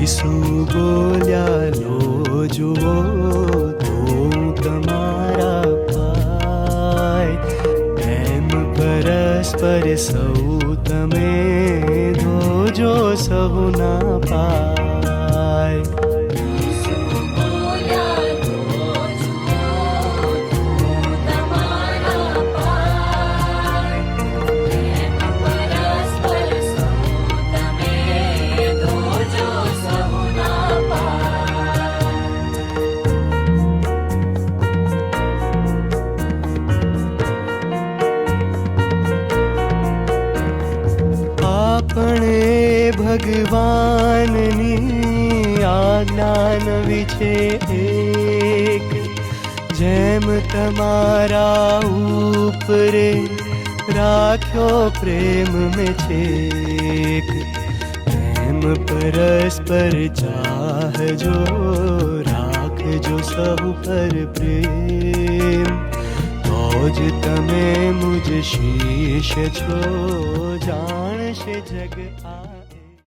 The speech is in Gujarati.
ઈસુ બોલ્યા લો જુઓ તો તમારા ભાઈ, પ્રેમ પરસ્પર સૌ તમે ધોજો સહુના પાય. આપણે ભગવાનની આજ્ઞા નવી છે એક, જેમ તમારા ઉપરે રાખ્યો પ્રેમ મેં છેક. પ્રેમ પરસ્પર ચાહજો, રાખજો સહુ પર પ્રેમ, તો જ તમે મુજ શિષ્ય છો, જાણશે જગ આ.